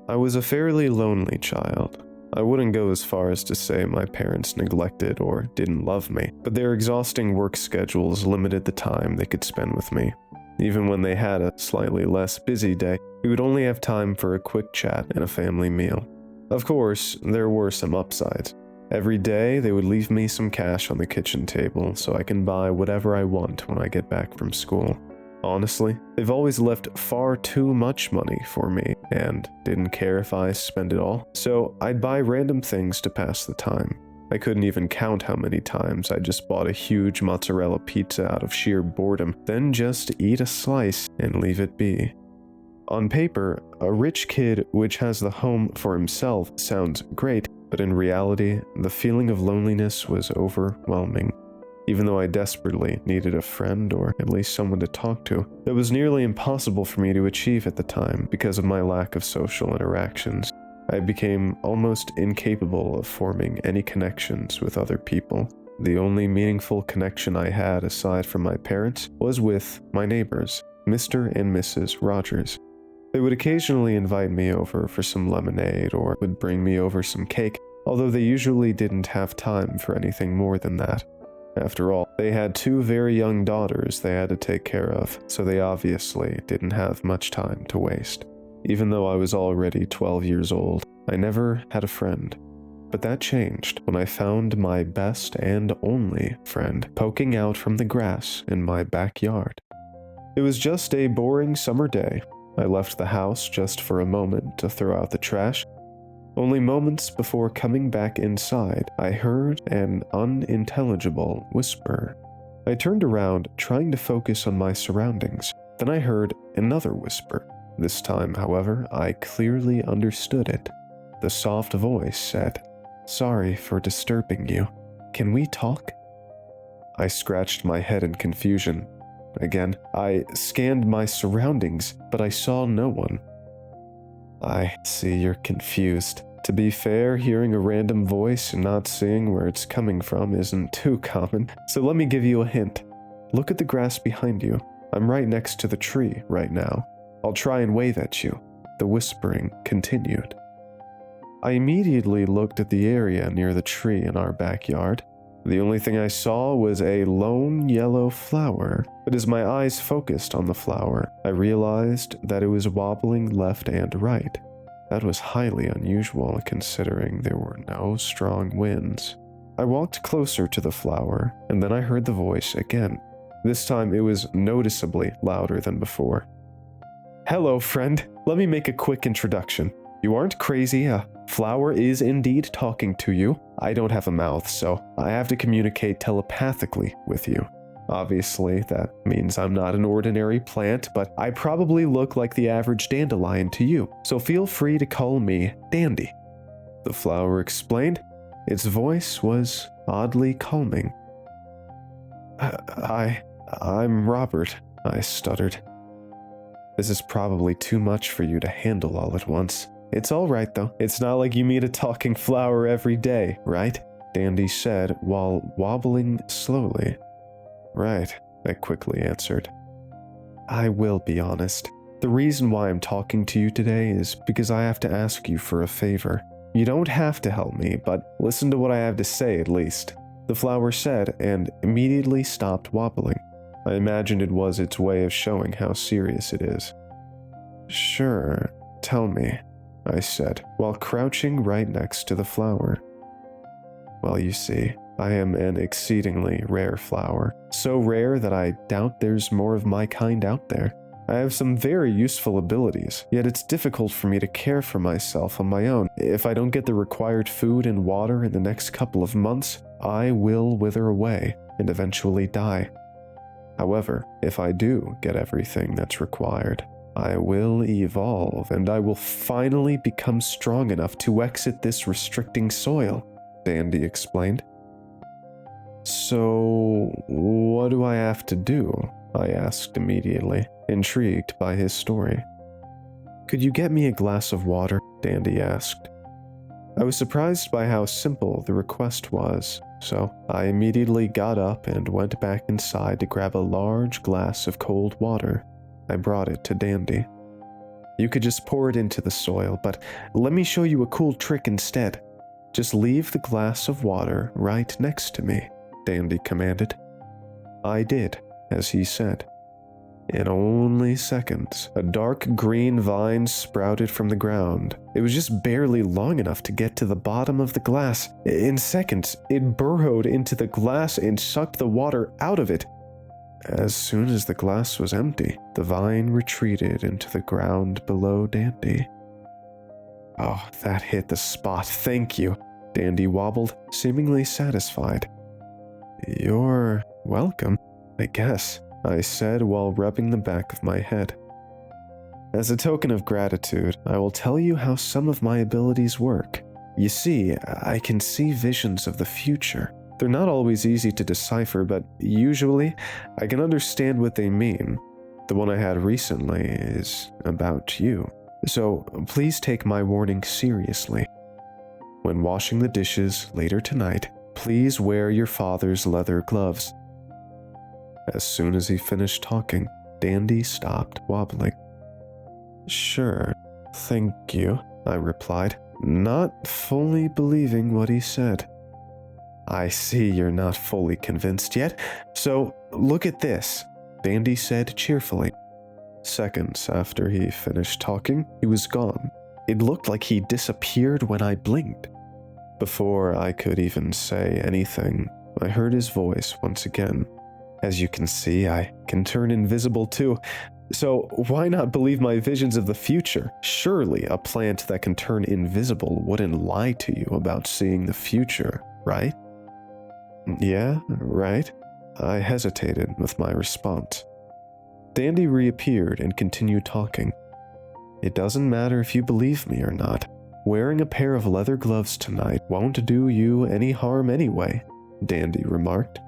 I was a fairly lonely child. I wouldn't go as far as to say my parents neglected or didn't love me, but their exhausting work schedules limited the time they could spend with me. Even when they had a slightly less busy day, we would only have time for a quick chat and a family meal. Of course, there were some upsides. Every day, they would leave me some cash on the kitchen table so I can buy whatever I want when I get back from school. Honestly, they've always left far too much money for me and didn't care if I spent it all, so I'd buy random things to pass the time. I couldn't even count how many times I just bought a huge mozzarella pizza out of sheer boredom, then just eat a slice and leave it be. On paper, a rich kid which has the home for himself sounds great, but in reality, the feeling of loneliness was overwhelming. Even though I desperately needed a friend or at least someone to talk to, it was nearly impossible for me to achieve at the time because of my lack of social interactions. I became almost incapable of forming any connections with other people. The only meaningful connection I had aside from my parents was with my neighbors, Mr. and Mrs. Rogers. They would occasionally invite me over for some lemonade or would bring me over some cake, although they usually didn't have time for anything more than that. After all, they had 2 very young daughters they had to take care of, so they obviously didn't have much time to waste. Even though I was already 12 years old, I never had a friend. But that changed when I found my best and only friend poking out from the grass in my backyard. It was just a boring summer day. I left the house just for a moment to throw out the trash. Only moments before coming back inside, I heard an unintelligible whisper. I turned around, trying to focus on my surroundings. Then I heard another whisper. This time, however, I clearly understood it. The soft voice said, "Sorry for disturbing you. Can we talk?" I scratched my head in confusion. Again, I scanned my surroundings, but I saw no one. I see you're confused. To be fair, hearing a random voice and not seeing where it's coming from isn't too common, so let me give you a hint. Look at the grass behind you. I'm right next to the tree right now. I'll try and wave at you. The whispering continued. I immediately looked at the area near the tree in our backyard. The only thing I saw was a lone yellow flower, but as my eyes focused on the flower, I realized that it was wobbling left and right. That was highly unusual considering there were no strong winds. I walked closer to the flower, and then I heard the voice again. This time it was noticeably louder than before. "Hello, friend. Let me make a quick introduction. You aren't crazy. A flower is indeed talking to you. I don't have a mouth, so I have to communicate telepathically with you. Obviously, that means I'm not an ordinary plant, but I probably look like the average dandelion to you, so feel free to call me Dandy," the flower explained. Its voice was oddly calming. I'm Robert," I stuttered. "This is probably too much for you to handle all at once. It's all right, though. It's not like you meet a talking flower every day, right?" Dandy said while wobbling slowly. "Right," I quickly answered. "I will be honest. The reason why I'm talking to you today is because I have to ask you for a favor. You don't have to help me, but listen to what I have to say at least," the flower said and immediately stopped wobbling. I imagined it was its way of showing how serious it is. "Sure, tell me," I said, while crouching right next to the flower. "Well, you see, I am an exceedingly rare flower, so rare that I doubt there's more of my kind out there. I have some very useful abilities, yet it's difficult for me to care for myself on my own. If I don't get the required food and water in the next couple of months, I will wither away and eventually die. However, if I do get everything that's required, I will evolve and I will finally become strong enough to exit this restricting soil," Dandy explained. "So, what do I have to do?" I asked immediately, intrigued by his story. "Could you get me a glass of water?" Dandy asked. I was surprised by how simple the request was, so I immediately got up and went back inside to grab a large glass of cold water. I brought it to Dandy. You could just pour it into the soil, but let me show you a cool trick instead. Just leave the glass of water right next to me, Dandy commanded. I did, as he said. In only seconds, a dark green vine sprouted from the ground. It was just barely long enough to get to the bottom of the glass. In seconds, it burrowed into the glass and sucked the water out of it. As soon as the glass was empty, the vine retreated into the ground below Dandy. Oh, that hit the spot, thank you, Dandy wobbled, seemingly satisfied. You're welcome, I guess, I said while rubbing the back of my head. As a token of gratitude, I will tell you how some of my abilities work. You see, I can see visions of the future. They're not always easy to decipher, but usually I can understand what they mean. The one I had recently is about you. So please take my warning seriously. When washing the dishes later tonight, please wear your father's leather gloves. As soon as he finished talking, Dandy stopped wobbling. Sure, thank you, I replied, not fully believing what he said. I see you're not fully convinced yet, so look at this, Dandy said cheerfully. Seconds after he finished talking, he was gone. It looked like he disappeared when I blinked. Before I could even say anything, I heard his voice once again. As you can see, I can turn invisible too, so why not believe my visions of the future? Surely a plant that can turn invisible wouldn't lie to you about seeing the future, right? Yeah, right. I hesitated with my response. Dandy reappeared and continued talking. It doesn't matter if you believe me or not. Wearing a pair of leather gloves tonight won't do you any harm anyway, Dandy remarked.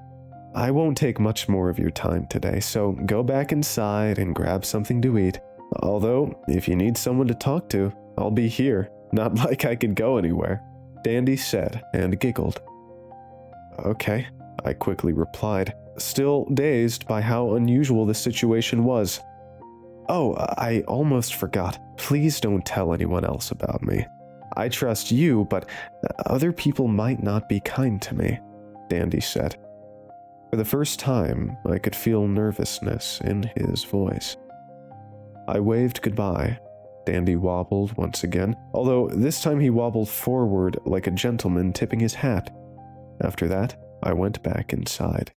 I won't take much more of your time today, so go back inside and grab something to eat. Although, if you need someone to talk to, I'll be here. Not like I could go anywhere, Dandy said and giggled. Okay, I quickly replied, still dazed by how unusual the situation was. Oh, I almost forgot. Please don't tell anyone else about me. I trust you, but other people might not be kind to me, Dandy said. For the first time, I could feel nervousness in his voice. I waved goodbye. Dandy wobbled once again, although this time he wobbled forward like a gentleman tipping his hat. After that, I went back inside.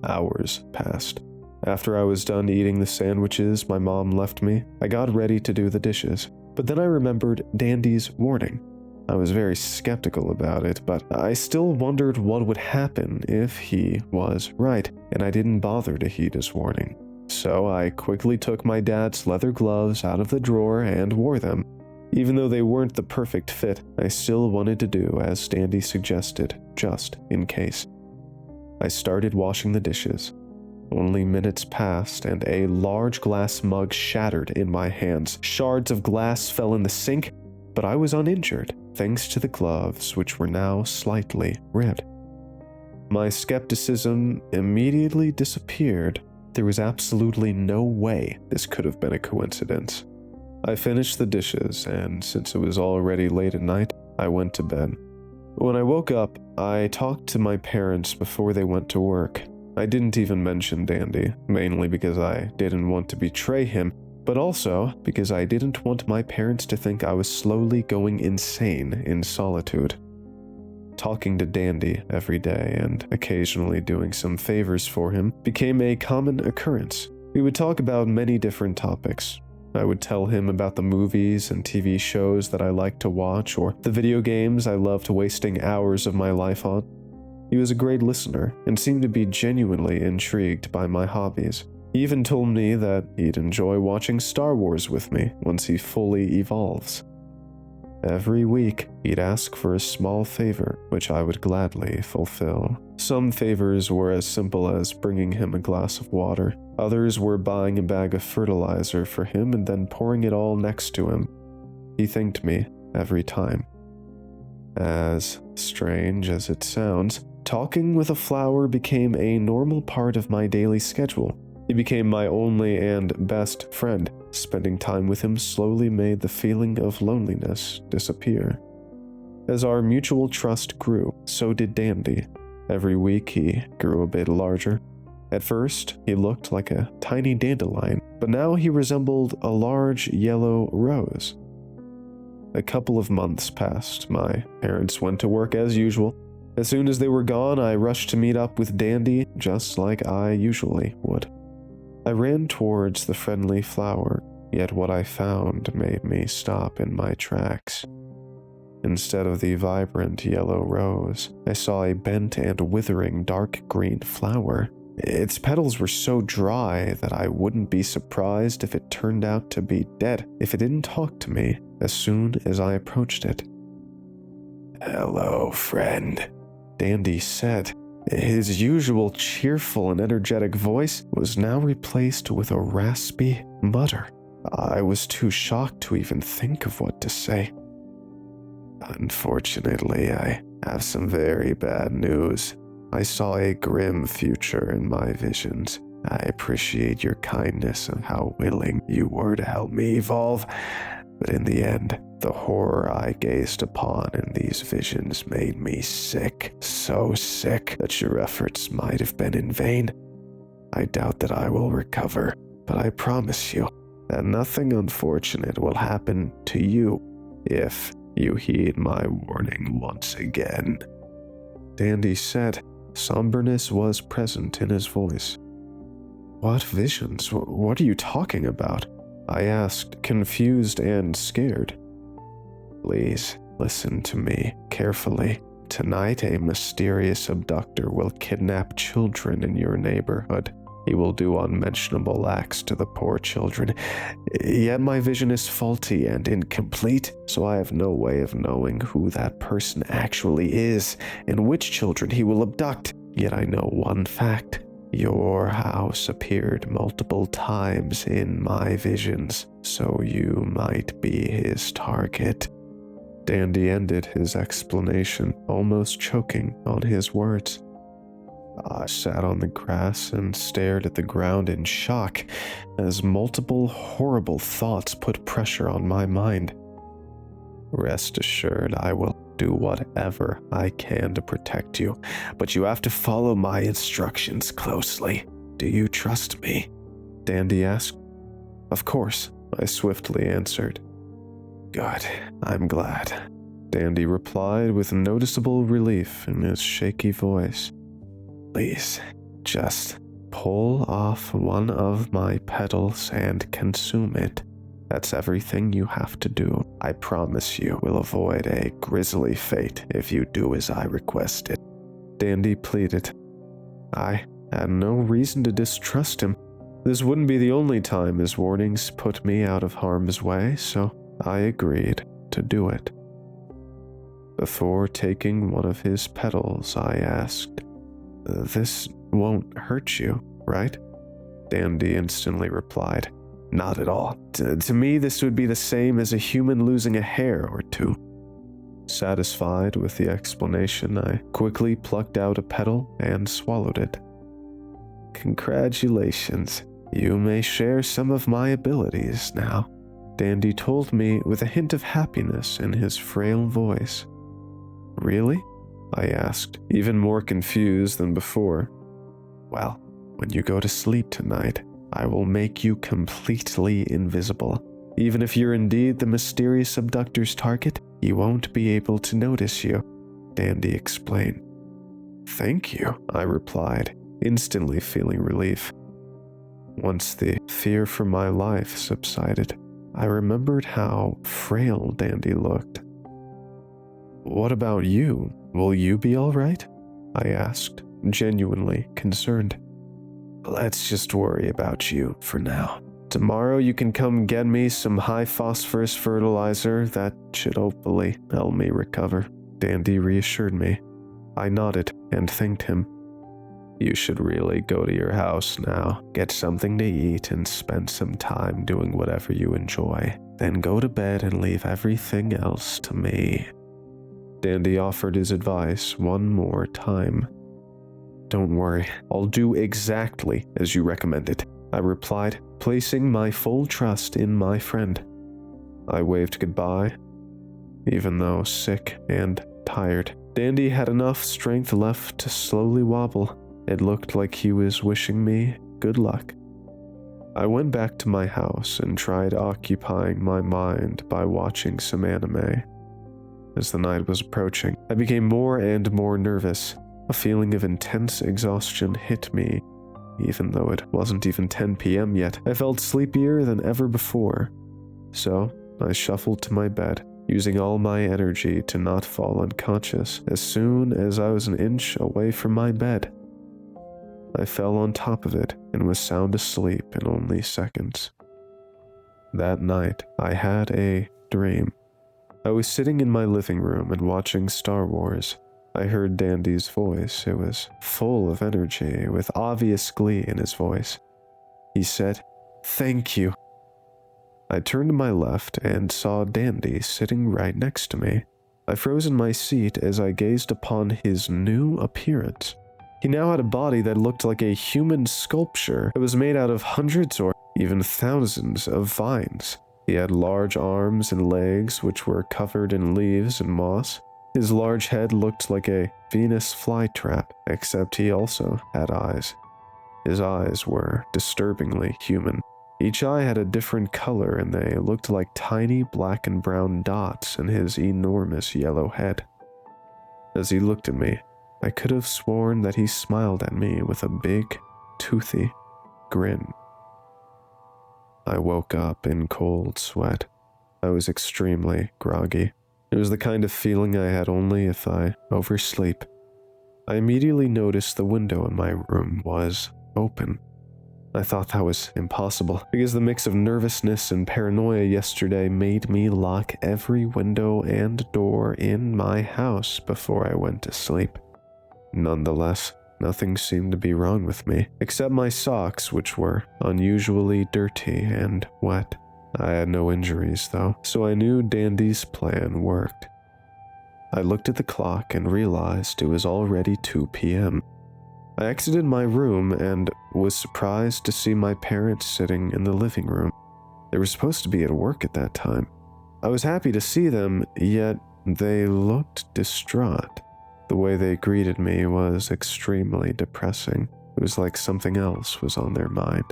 Hours passed. After I was done eating the sandwiches my mom left me, I got ready to do the dishes. But then I remembered Dandy's warning. I was very skeptical about it, but I still wondered what would happen if he was right, and I didn't bother to heed his warning. So I quickly took my dad's leather gloves out of the drawer and wore them. Even though they weren't the perfect fit, I still wanted to do as Dandy suggested, just in case. I started washing the dishes. Only minutes passed and a large glass mug shattered in my hands. Shards of glass fell in the sink, but I was uninjured, thanks to the gloves, which were now slightly red. My skepticism immediately disappeared. There was absolutely no way this could have been a coincidence. I finished the dishes, and since it was already late at night, I went to bed. When I woke up, I talked to my parents before they went to work. I didn't even mention Dandy, mainly because I didn't want to betray him, but also because I didn't want my parents to think I was slowly going insane in solitude. Talking to Dandy every day and occasionally doing some favors for him became a common occurrence. We would talk about many different topics. I would tell him about the movies and TV shows that I liked to watch or the video games I loved wasting hours of my life on. He was a great listener and seemed to be genuinely intrigued by my hobbies. He even told me that he'd enjoy watching Star Wars with me once he fully evolves. Every week, he'd ask for a small favor, which I would gladly fulfill. Some favors were as simple as bringing him a glass of water. Others were buying a bag of fertilizer for him and then pouring it all next to him. He thanked me every time. As strange as it sounds, talking with a flower became a normal part of my daily schedule. He became my only and best friend. Spending time with him slowly made the feeling of loneliness disappear. As our mutual trust grew, so did Dandy. Every week he grew a bit larger. At first, he looked like a tiny dandelion, but now he resembled a large yellow rose. A couple of months passed. My parents went to work as usual. As soon as they were gone, I rushed to meet up with Dandy, just like I usually would. I ran towards the friendly flower, yet what I found made me stop in my tracks. Instead of the vibrant yellow rose, I saw a bent and withering dark green flower. Its petals were so dry that I wouldn't be surprised if it turned out to be dead if it didn't talk to me as soon as I approached it. "Hello, friend," Dandy said. His usual cheerful and energetic voice was now replaced with a raspy mutter. I was too shocked to even think of what to say. "Unfortunately, I have some very bad news. I saw a grim future in my visions. I appreciate your kindness and how willing you were to help me evolve, but in the end, the horror I gazed upon in these visions made me sick, so sick that your efforts might have been in vain. I doubt that I will recover, but I promise you that nothing unfortunate will happen to you if you heed my warning once again." Dandy said. Somberness was present in his voice. "What visions? What are you talking about?" I asked, confused and scared. "Please, listen to me carefully. Tonight, a mysterious abductor will kidnap children in your neighborhood. He will do unmentionable acts to the poor children. Yet my vision is faulty and incomplete, so I have no way of knowing who that person actually is and which children he will abduct. Yet I know one fact. Your house appeared multiple times in my visions, so you might be his target." Dandy ended his explanation, almost choking on his words. I sat on the grass and stared at the ground in shock as multiple horrible thoughts put pressure on my mind. "Rest assured, I will do whatever I can to protect you, but you have to follow my instructions closely. Do you trust me?" Dandy asked. "Of course," I swiftly answered. "Good, I'm glad," Dandy replied with noticeable relief in his shaky voice. "Please, just pull off one of my petals and consume it. That's everything you have to do. I promise you will avoid a grisly fate if you do as I requested." Dandy pleaded. I had no reason to distrust him. This wouldn't be the only time his warnings put me out of harm's way, so I agreed to do it. Before taking one of his petals, I asked, "This won't hurt you, right?" Dandy instantly replied, "Not at all. To me, this would be the same as a human losing a hair or two." Satisfied with the explanation, I quickly plucked out a petal and swallowed it. "Congratulations. You may share some of my abilities now," Dandy told me with a hint of happiness in his frail voice. "Really?" I asked, even more confused than before. "Well, when you go to sleep tonight, I will make you completely invisible. Even if you're indeed the mysterious abductor's target, he won't be able to notice you," Dandy explained. "Thank you," I replied, instantly feeling relief. Once the fear for my life subsided, I remembered how frail Dandy looked. "What about you? Will you be all right?" I asked, genuinely concerned. "Let's just worry about you for now. Tomorrow you can come get me some high phosphorus fertilizer that should hopefully help me recover," Dandy reassured me. I nodded and thanked him. "You should really go to your house now, get something to eat and spend some time doing whatever you enjoy. Then go to bed and leave everything else to me." Dandy offered his advice one more time. "Don't worry, I'll do exactly as you recommended. I replied, placing my full trust in my friend. I waved goodbye, even though sick and tired. Dandy had enough strength left to slowly wobble. It looked like he was wishing me good luck. I went back to my house and tried occupying my mind by watching some anime. As the night was approaching, I became more and more nervous. A feeling of intense exhaustion hit me, even though it wasn't even 10 p.m. yet. I felt sleepier than ever before. So, I shuffled to my bed, using all my energy to not fall unconscious. As soon as I was an inch away from my bed, I fell on top of it and was sound asleep in only seconds. That night, I had a dream. I was sitting in my living room and watching Star Wars. I heard Dandy's voice. It was full of energy, with obvious glee in his voice. He said, "Thank you." I turned to my left and saw Dandy sitting right next to me. I froze in my seat as I gazed upon his new appearance. He now had a body that looked like a human sculpture. It was made out of hundreds or even thousands of vines. He had large arms and legs which were covered in leaves and moss. His large head looked like a Venus flytrap, except he also had eyes. His eyes were disturbingly human. Each eye had a different color, and they looked like tiny black and brown dots in his enormous yellow head. As he looked at me, I could have sworn that he smiled at me with a big, toothy grin. I woke up in cold sweat. I was extremely groggy. It was the kind of feeling I had only if I oversleep. I immediately noticed the window in my room was open. I thought that was impossible, because the mix of nervousness and paranoia yesterday made me lock every window and door in my house before I went to sleep. Nonetheless, nothing seemed to be wrong with me, except my socks, which were unusually dirty and wet. I had no injuries, though, so I knew Dandy's plan worked. I looked at the clock and realized it was already 2 p.m. I exited my room and was surprised to see my parents sitting in the living room. They were supposed to be at work at that time. I was happy to see them, yet they looked distraught. The way they greeted me was extremely depressing. It was like something else was on their mind.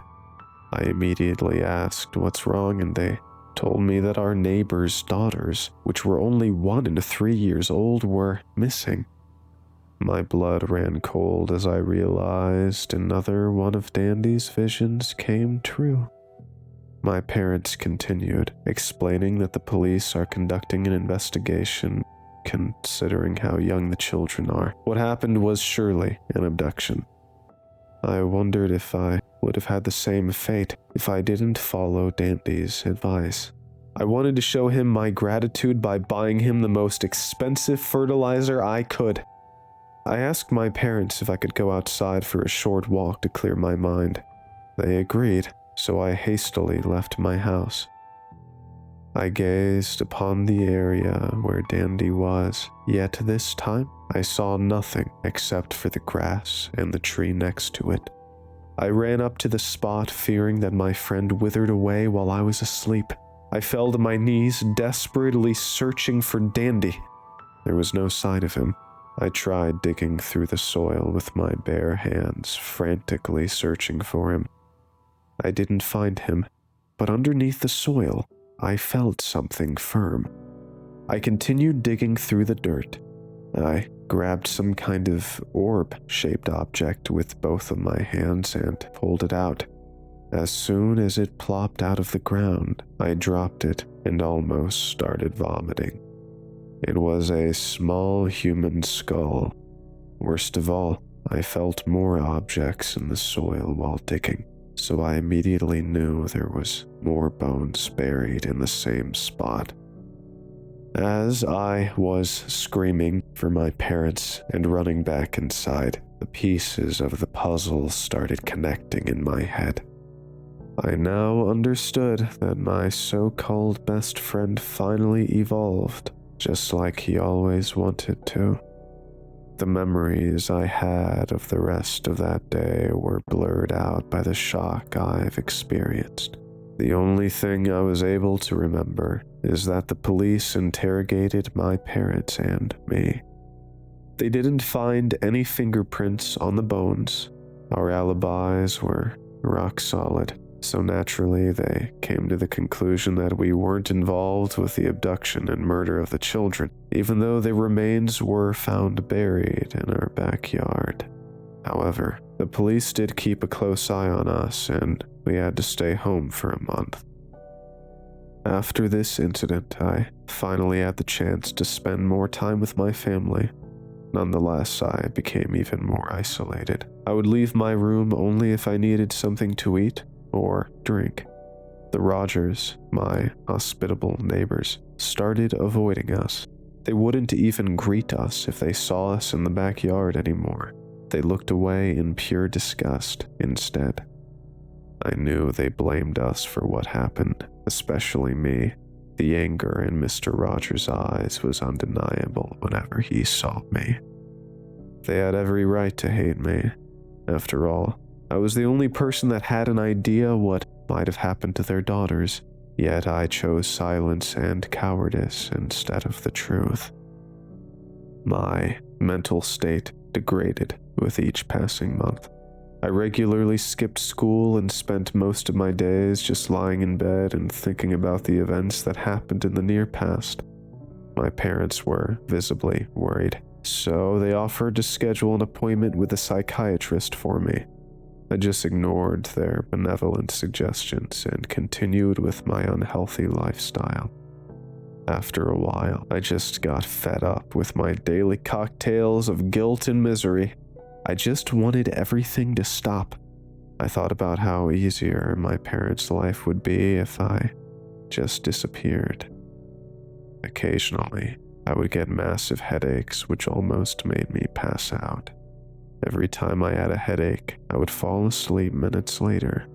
I immediately asked what's wrong, and they told me that our neighbor's daughters, which were only 1 and 3 years old, were missing. My blood ran cold as I realized another one of Dandy's visions came true. My parents continued, explaining that the police are conducting an investigation considering how young the children are. What happened was surely an abduction. I wondered if I would have had the same fate if I didn't follow Dandy's advice. I wanted to show him my gratitude by buying him the most expensive fertilizer I could. I asked my parents if I could go outside for a short walk to clear my mind. They agreed, so I hastily left my house. I gazed upon the area where Dandy was, yet this time I saw nothing except for the grass and the tree next to it. I ran up to the spot, fearing that my friend withered away while I was asleep. I fell to my knees, desperately searching for Dandy. There was no sign of him. I tried digging through the soil with my bare hands, frantically searching for him. I didn't find him, but underneath the soil, I felt something firm. I continued digging through the dirt. I grabbed some kind of orb-shaped object with both of my hands and pulled it out. As soon as it plopped out of the ground, I dropped it and almost started vomiting. It was a small human skull. Worst of all, I felt more objects in the soil while digging, so I immediately knew there was more bones buried in the same spot. As I was screaming for my parents and running back inside, the pieces of the puzzle started connecting in my head. I now understood that my so-called best friend finally evolved, just like he always wanted to. The memories I had of the rest of that day were blurred out by the shock I've experienced. The only thing I was able to remember is that the police interrogated my parents and me. They didn't find any fingerprints on the bones. Our alibis were rock solid, so naturally they came to the conclusion that we weren't involved with the abduction and murder of the children, even though their remains were found buried in our backyard. However, the police did keep a close eye on us, and we had to stay home for a month. After this incident, I finally had the chance to spend more time with my family. Nonetheless, I became even more isolated. I would leave my room only if I needed something to eat or drink. The Rogers, my hospitable neighbors, started avoiding us. They wouldn't even greet us if they saw us in the backyard anymore. They looked away in pure disgust instead. I knew they blamed us for what happened, especially me. The anger in Mr. Rogers' eyes was undeniable whenever he saw me. They had every right to hate me. After all, I was the only person that had an idea what might have happened to their daughters, yet I chose silence and cowardice instead of the truth. My mental state degraded with each passing month. I regularly skipped school and spent most of my days just lying in bed and thinking about the events that happened in the near past. My parents were visibly worried, so they offered to schedule an appointment with a psychiatrist for me. I just ignored their benevolent suggestions and continued with my unhealthy lifestyle. After a while, I just got fed up with my daily cocktails of guilt and misery. I just wanted everything to stop. I thought about how easier my parents' life would be if I just disappeared. Occasionally, I would get massive headaches which almost made me pass out. Every time I had a headache, I would fall asleep minutes later.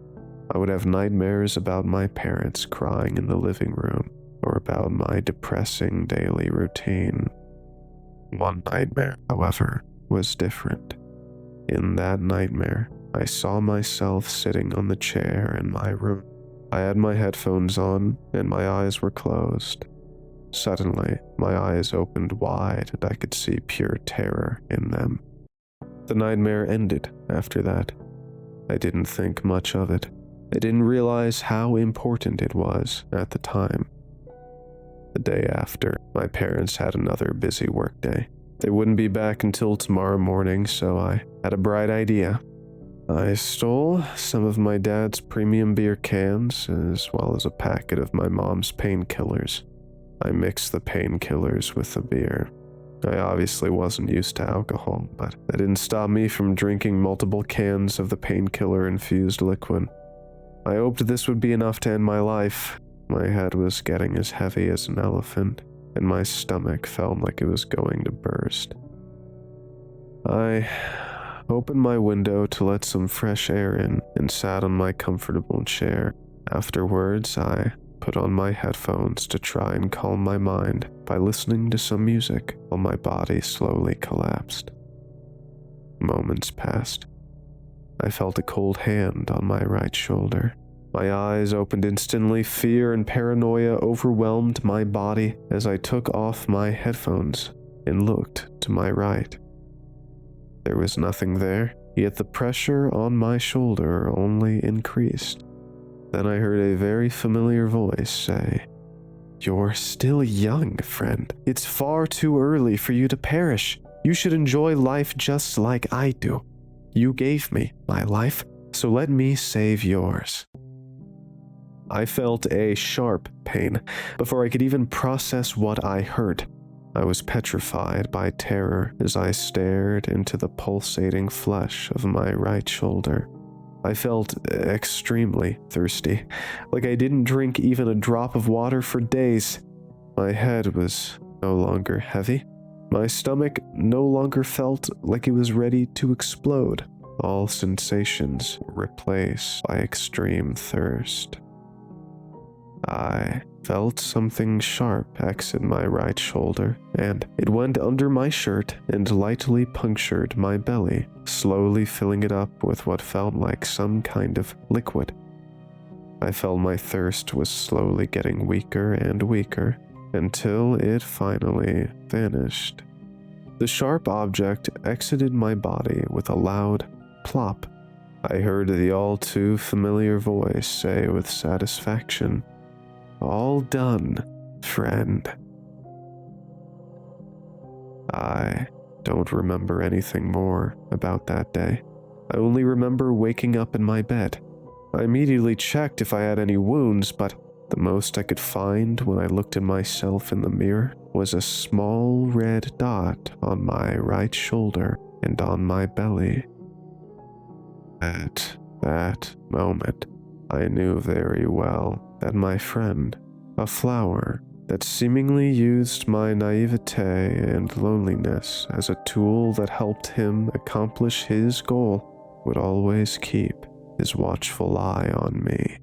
I would have nightmares about my parents crying in the living room or about my depressing daily routine. One nightmare, however, was different. In that nightmare, I saw myself sitting on the chair in my room. I had my headphones on and my eyes were closed. Suddenly, my eyes opened wide and I could see pure terror in them. The nightmare ended after that. I didn't think much of it. I didn't realize how important it was at the time. The day after, my parents had another busy workday. They wouldn't be back until tomorrow morning, so I had a bright idea. I stole some of my dad's premium beer cans, as well as a packet of my mom's painkillers. I mixed the painkillers with the beer. I obviously wasn't used to alcohol, but that didn't stop me from drinking multiple cans of the painkiller-infused liquid. I hoped this would be enough to end my life. My head was getting as heavy as an elephant, and my stomach felt like it was going to burst. I opened my window to let some fresh air in and sat on my comfortable chair. Afterwards, I put on my headphones to try and calm my mind by listening to some music while my body slowly collapsed. Moments passed. I felt a cold hand on my right shoulder. My eyes opened instantly. Fear and paranoia overwhelmed my body as I took off my headphones and looked to my right. There was nothing there, yet the pressure on my shoulder only increased. Then I heard a very familiar voice say, "You're still young, friend. It's far too early for you to perish. You should enjoy life just like I do. You gave me my life, so let me save yours." I felt a sharp pain before I could even process what I heard. I was petrified by terror as I stared into the pulsating flesh of my right shoulder. I felt extremely thirsty, like I didn't drink even a drop of water for days. My head was no longer heavy. My stomach no longer felt like it was ready to explode. All sensations were replaced by extreme thirst. I felt something sharp exit my right shoulder, and it went under my shirt and lightly punctured my belly, slowly filling it up with what felt like some kind of liquid. I felt my thirst was slowly getting weaker and weaker, until it finally vanished. The sharp object exited my body with a loud plop. I heard the all too familiar voice say with satisfaction, "All done, friend." I don't remember anything more about that day. I only remember waking up in my bed. I immediately checked if I had any wounds, but the most I could find when I looked at myself in the mirror was a small red dot on my right shoulder and on my belly. At that moment, I knew very well that my friend, a flower that seemingly used my naivete and loneliness as a tool that helped him accomplish his goal, would always keep his watchful eye on me.